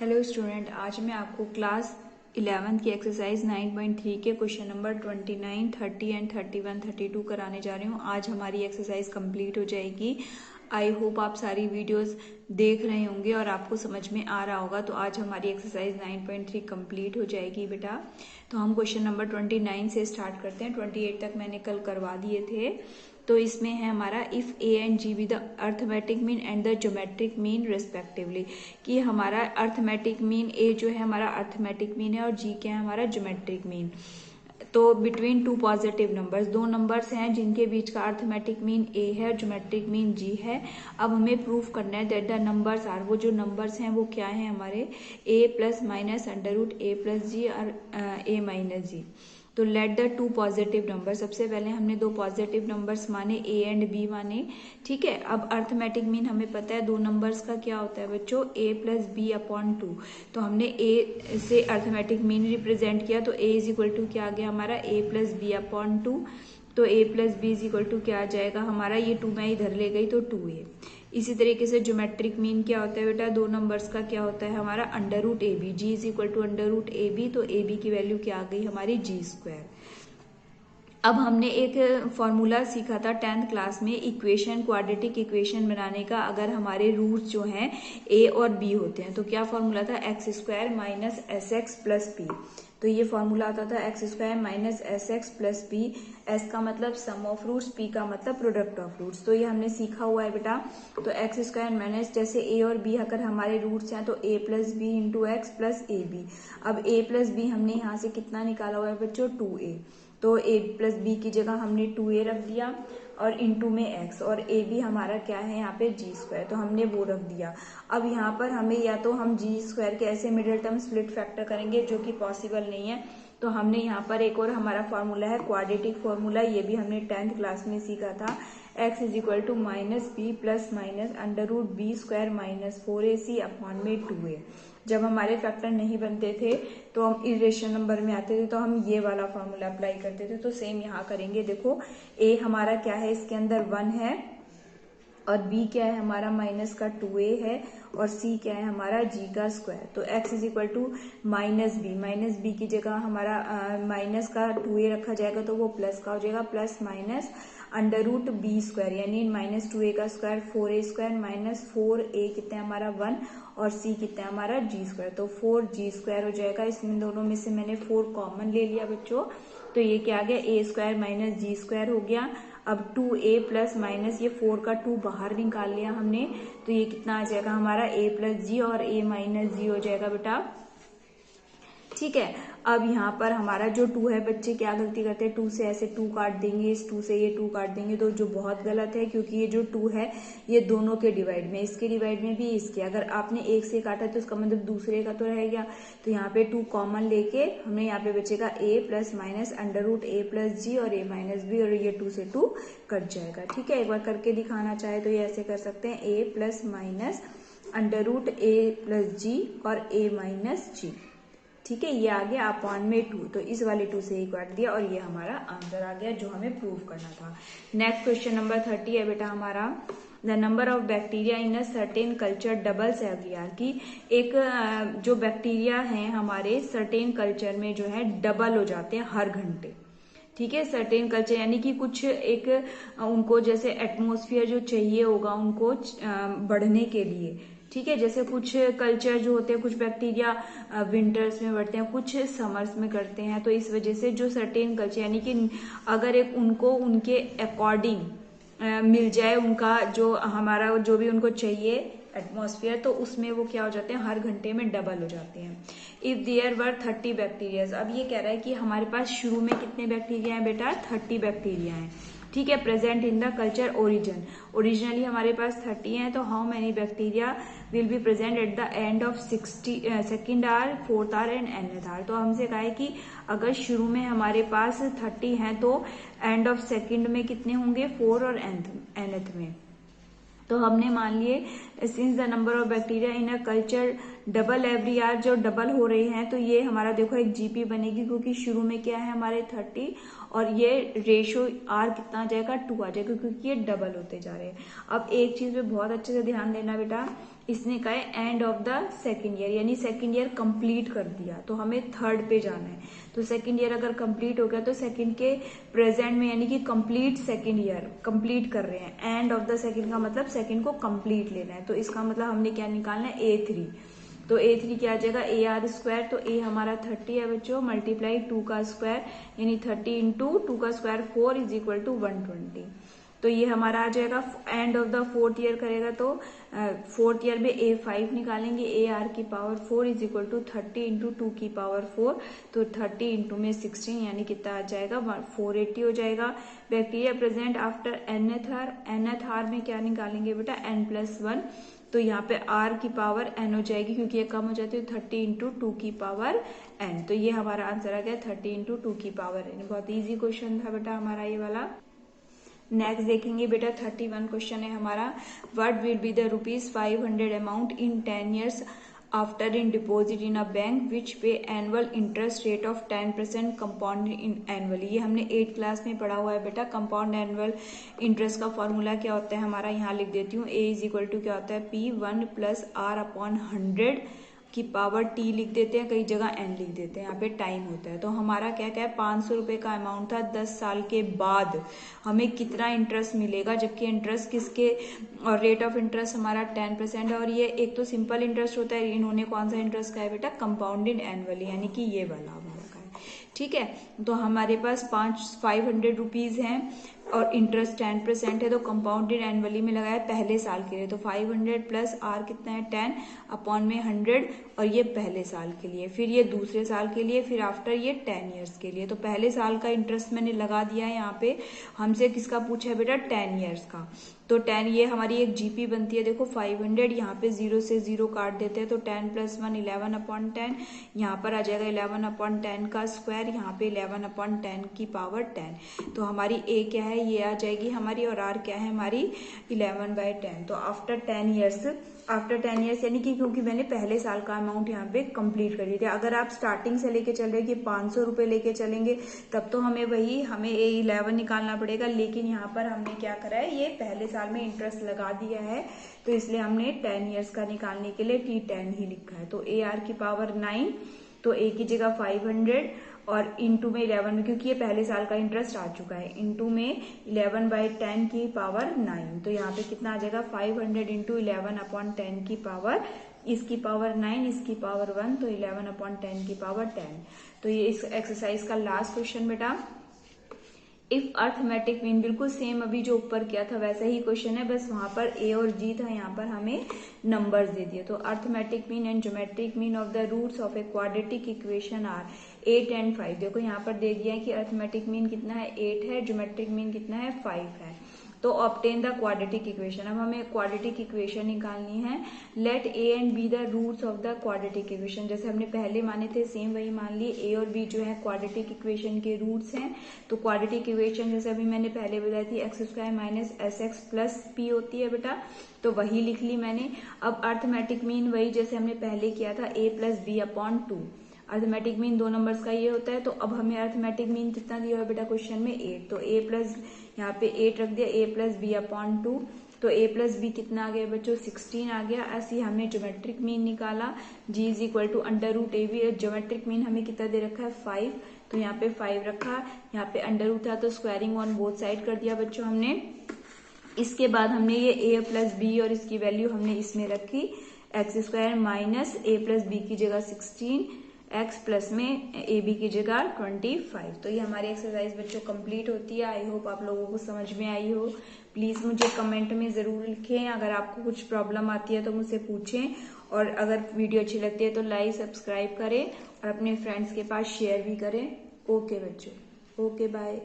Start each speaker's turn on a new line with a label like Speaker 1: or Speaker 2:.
Speaker 1: Hello student, आज मैं आपको क्लास 11th की एक्सरसाइज 9.3 के क्वेश्चन नंबर 29, 30 एंड 31, 32 कराने जा रही हूँ। आज हमारी एक्सरसाइज कंप्लीट हो जाएगी। आई होप आप सारी वीडियोस देख रहे होंगे और आपको समझ में आ रहा होगा। तो आज हमारी एक्सरसाइज 9.3 कंप्लीट हो जाएगी बेटा। तो हम क्वेश्चन नंबर 29 से स्टार्ट करते हैं। 28 तक मैंने कल करवा दिए थे। तो इसमें है हमारा if A and G be the arithmetic mean and the geometric mean respectively, कि हमारा अर्थमेटिक मीन ए जो है हमारा अर्थमेटिक मीन है और जी क्या है हमारा ज्योमेट्रिक मीन। तो बिटवीन टू पॉजिटिव नंबर्स, दो नंबर्स हैं जिनके बीच का अर्थमेटिक मीन ए है और ज्योमेट्रिक मीन जी है। अब हमें प्रूफ करना है दैट द नंबर्स आर, वो जो नंबर्स हैं वो क्या है हमारे ए प्लस माइनस अंडर रूट ए प्लस जी और ए माइनस जी। तो let the two positive number, सबसे पहले हमने दो पॉजिटिव नंबर्स माने ए एंड बी माने। ठीक है, अब अर्थमेटिक मीन हमें पता है दो नंबर्स का क्या होता है बच्चों, ए प्लस बी अपॉन टू। तो हमने ए से अर्थमेटिक मीन रिप्रेजेंट किया, तो ए इज इक्वल टू क्या आ गया हमारा a plus b upon two. तो a plus b is equal to क्या आ जाएगा हमारा, ये टू मैं इधर ले गई तो टू ए। इसी तरीके से ज्योमेट्रिक मीन क्या होता है बेटा, दो नंबर्स का क्या होता है हमारा under root A B, G is equal to under root A B. तो ए बी की वैल्यू क्या आ गई हमारी जी स्क्वायर। अब हमने एक फॉर्मूला सीखा था 10th क्लास में, इक्वेशन क्वाड्रेटिक इक्वेशन बनाने का। अगर हमारे रूट्स जो हैं ए और बी होते हैं तो क्या फॉर्मूला था, x square minus S x plus P. तो ये फॉर्मूला आता था x square minus S x plus P. S का मतलब सम ऑफ रूट्स, पी का मतलब प्रोडक्ट ऑफ रूट्स। तो ये हमने सीखा हुआ है बेटा। तो एक्स स्क्वायर माइनस, जैसे ए और बी अगर हमारे रूट्स हैं तो a plus b into x plus a b. अब ए प्लस बी हमने यहाँ से कितना निकाला हुआ है बच्चों, टू ए। तो ए प्लस बी की जगह हमने टू ए रख दिया और इनटू में एक्स, और ए बी हमारा क्या है यहाँ पे जी स्क्वायर, तो हमने वो रख दिया। अब यहाँ पर हमें या तो हम जी स्क्वायर के ऐसे मिडिल टर्म स्प्लिट फैक्टर करेंगे जो कि पॉसिबल नहीं है। तो हमने यहाँ पर एक और हमारा फॉर्मूला है क्वाड्रेटिक फॉर्मूला, ये भी हमने 10th क्लास में सीखा था। X is equal to minus B plus minus under root B square minus 4ac upon में 2a। जब हमारे फैक्टर नहीं बनते थे तो हम इरेशनल नंबर में आते थे तो हम ये वाला फॉर्मूला अप्लाई करते थे। तो सेम यहाँ करेंगे। देखो ए हमारा क्या है, इसके अंदर 1 है और b क्या है हमारा माइनस का 2a है और c क्या है हमारा g का स्क्वायर। तो x is equal to minus B की जगह हमारा माइनस का 2a रखा जाएगा तो वो प्लस का हो जाएगा, plus minus under root B square यानी माइनस 2a का square 4a square minus 4a कितना है हमारा 1 और c कितना है हमारा g स्क्वायर। तो 4g स्क्वायर हो जाएगा। इसमें दोनों में से मैंने 4 कॉमन ले लिया बच्चों, तो ये क्या आ गया a square minus G square हो गया। अब 2a प्लस माइनस ये 4 का 2 बाहर निकाल लिया हमने, तो ये कितना आ जाएगा हमारा a प्लस जी और a माइनस जी हो जाएगा बेटा। ठीक है, अब यहाँ पर हमारा जो 2 है, बच्चे क्या गलती करते हैं, 2 से ऐसे 2 काट देंगे, इस 2 से ये 2 काट देंगे, तो जो बहुत गलत है क्योंकि ये जो 2 है ये दोनों के डिवाइड में, इसके डिवाइड में भी इसके। अगर आपने एक से काटा तो उसका मतलब दूसरे का तो रह गया। तो यहाँ पे 2 कॉमन लेके हमें यहाँ पे बचेगा a plus minus under root a plus g और a माइनस बी, और ये 2 से 2 कट जाएगा। ठीक है, एक बार करके दिखाना चाहे तो ये ऐसे कर सकते हैं, a plus minus under root a plus g और a माइनस जी। ठीक है, ये आ गया अपॉन में 2, तो इस वाले 2 से ही काट दिया और ये हमारा आंसर आ गया जो हमें प्रूव करना था। नेक्स्ट क्वेश्चन नंबर 30 है बेटा हमारा, the number of bacteria in a certain culture doubles every year, की एक जो बैक्टीरिया हैं हमारे सर्टेन कल्चर में जो है डबल हो जाते हैं हर घंटे। ठीक है, सर्टेन कल्चर यानी कि कुछ एक उनको जैसे एटमॉस्फेयर जो चाहिए होगा उनको बढ़ने के लिए। ठीक है, जैसे कुछ कल्चर जो होते हैं, कुछ बैक्टीरिया विंटर्स में बढ़ते हैं, कुछ समर्स में करते हैं। तो इस वजह से जो सर्टेन कल्चर यानी कि अगर एक उनको उनके अकॉर्डिंग मिल जाए, उनका जो हमारा जो भी उनको चाहिए एटमॉस्फेयर, तो उसमें वो क्या हो जाते हैं, हर घंटे में डबल हो जाते हैं। इफ देयर वर 30 बैक्टीरियाज, अब ये कह रहा है कि हमारे पास शुरू में कितने बैक्टीरिया हैं बेटा, 30 बैक्टीरिया हैं। ठीक है, present in the culture origin, originally हमारे पास 30 हैं, तो how many bacteria will be present at the end of 2nd hour, 4th hour and nth hour. तो हमसे कहा है कि अगर शुरू में हमारे पास 30 हैं तो एंड ऑफ 2nd में कितने होंगे, 4 और nth में। तो हमने मान लिए since the number of bacteria in a culture double every hour जो डबल हो रही हैं तो ये हमारा देखो एक जीपी बनेगी, क्योंकि शुरू में क्या है हमारे 30 और ये रेशो आर कितना आ जाएगा 2 आ जाएगा, क्योंकि ये डबल होते जा रहे हैं। अब एक चीज पे बहुत अच्छे से ध्यान देना बेटा, इसने कहा है and of the second year, यानी सेकेंड ईयर कंप्लीट कर दिया तो हमें थर्ड पे जाना है। तो सेकेंड ईयर अगर कंप्लीट हो गया तो सेकेंड के प्रेजेंट में यानी कि कंप्लीट सेकेंड ईयर कंप्लीट कर रहे हैं। एंड ऑफ द सेकेंड का मतलब सेकेंड को कंप्लीट लेना है, तो इसका मतलब हमने क्या निकालना है A3। तो A3 क्या आ जाएगा AR², तो A हमारा 30 है बच्चों, मल्टीप्लाई 2 का स्क्वायर यानी 30 इंटू 2 का स्क्वायर 4 इज इक्वल टू 120। तो ये हमारा आ जाएगा end of the fourth year करेगा तो फोर्थ ईयर में A5 निकालेंगे, AR की power 4 is equal to 30 into 2 की पावर 4, तो 30 इंटू में 16 यानी कितना आ जाएगा 480 हो जाएगा। Bacteria present after nth hour में क्या निकालेंगे बेटा n+1, तो यहाँ पे R की पावर n हो जाएगी क्योंकि ये कम हो जाती है 30 इंटू 2 की पावर n। तो ये हमारा आंसर आ गया 30 इंटू 2 की पावर n। बहुत इजी क्वेश्चन था बेटा हमारा ये वाला। नेक्स्ट देखेंगे बेटा 31 क्वेश्चन है हमारा, what will be the ₹500 amount in 10 years after in deposit in a bank which pay annual interest rate of 10% compound in annually. ये हमने 8th क्लास में पढ़ा हुआ है बेटा। कंपाउंड एनुअल इंटरेस्ट का फॉर्मूला क्या होता है हमारा, यहाँ लिख देती हूँ। A इज इक्वल टू क्या होता है P1 + R/100 की पावर t लिख देते हैं, कई जगह n लिख देते हैं, यहाँ पे टाइम होता है। तो हमारा क्या क्या है 500 रुपए का अमाउंट था, 10 साल के बाद हमें कितना इंटरेस्ट मिलेगा, जबकि इंटरेस्ट किसके और रेट ऑफ इंटरेस्ट हमारा 10% है। और ये एक तो सिंपल इंटरेस्ट होता है, इन्होंने कौन सा इंटरेस्ट का है बेटा कंपाउंडेड एनुअली, यानी कि ये वाला हमारा का है। ठीक है, तो हमारे पास 500 रुपीज हैं और इंटरेस्ट 10% है, तो कंपाउंडेड एनुअली में लगाया पहले साल के लिए, तो 500 प्लस R कितना है 10/100 और ये पहले साल के लिए, फिर ये दूसरे साल के लिए, फिर आफ्टर ये 10 ईयर्स के लिए। तो पहले साल का इंटरेस्ट मैंने लगा दिया है यहाँ पे। हमसे किसका पूछा है बेटा 10 ईयर्स का, तो 10 ये हमारी एक जीपी बनती है देखो 500, यहाँ पे 0 से 0 काट देते हैं तो 10 + 1 11/10, यहाँ पर आ जाएगा 11/10 का स्क्वायर, यहाँ पे 11/10 की पावर 10। तो हमारी A क्या है ये आ जाएगी हमारी, और R क्या है हमारी 11/10। तो आफ्टर 10 ईयर्स यानी कि क्योंकि मैंने पहले साल का अमाउंट यहाँ पे कंप्लीट कर दिया। अगर आप स्टार्टिंग से लेके चल रहे कि 500 रुपए लेके चलेंगे तब तो हमें A11 निकालना पड़ेगा, लेकिन यहाँ पर हमने क्या करा है ये पहले साल में इंटरेस्ट लगा दिया है, तो इसलिए हमने 10 ईयर्स का निकालने के लिए T10 ही लिखा है। तो AR की पावर 9, तो A की जगह 500 और इंटू में 11 में, क्योंकि ये पहले साल का इंटरेस्ट आ चुका है, इंटू में 11/10 की पावर 9। तो यहाँ पे कितना आ जाएगा 500 इंटू 11/10 की पावर, इसकी पावर 9 इसकी पावर 1, तो 11/10 की पावर 10। तो ये इस एक्सरसाइज का लास्ट क्वेश्चन बेटा। इफ अर्थमेटिक मीन, बिल्कुल सेम अभी जो ऊपर किया था वैसा ही क्वेश्चन है, बस वहां पर A और G था, यहाँ पर हमें नंबर्स दे दिए। तो arithmetic mean and geometric mean of the roots of a quadratic equation are 8 and 5। देखो यहाँ पर दे दिया है कि अर्थमेटिक मीन कितना है 8 है, ज्योमेट्रिक मीन कितना है 5 है। तो ऑब्टेन द क्वाड्रेटिक इक्वेशन, अब हमें क्वाड्रेटिक इक्वेशन निकालनी है। Let A and B the roots of the quadratic equation, जैसे हमने पहले माने थे सेम वही मान लिए, A और B जो है क्वाड्रेटिक इक्वेशन के रूट्स हैं। तो क्वाड्रेटिक इक्वेशन जैसे अभी मैंने पहले बताई थी x² - sx + p होती है बेटा, तो वही लिख ली मैंने। अब अर्थमेटिक मीन वही जैसे हमने पहले किया था A + b/2, arithmetic mean 2 numbers का ये होता है। तो अब हमें अर्थमेटिक मीन कितना दिया हुआ बेटा क्वेश्चन में 8, तो A प्लस यहाँ पे 8 रख दिया, A + b/2, तो A + b कितना आ गया बच्चों 16 आ गया। ऐसे ही हमने ज्योमेट्रिक मीन निकाला, G = √AB। ज्योमेट्रिक मीन हमें कितना दे रखा है 5, तो यहाँ पे 5 रखा, यहाँ पे अंडर था तो स्क्वायरिंग ऑन बोथ साइड कर दिया बच्चों हमने। इसके बाद हमने ये A + b और इसकी वैल्यू हमने इसमें रखी, x² - A + b की जगह 16, x प्लस में AB की जगह 25। तो ये हमारी एक्सरसाइज बच्चों कंप्लीट होती है। आई होप आप लोगों को समझ में आई हो। प्लीज मुझे कमेंट में जरूर लिखें, अगर आपको कुछ प्रॉब्लम आती है तो मुझसे पूछें, और अगर वीडियो अच्छी लगती है तो लाइक सब्सक्राइब करें और अपने फ्रेंड्स के पास शेयर भी करें। ओके बच्चों, ओके बाय।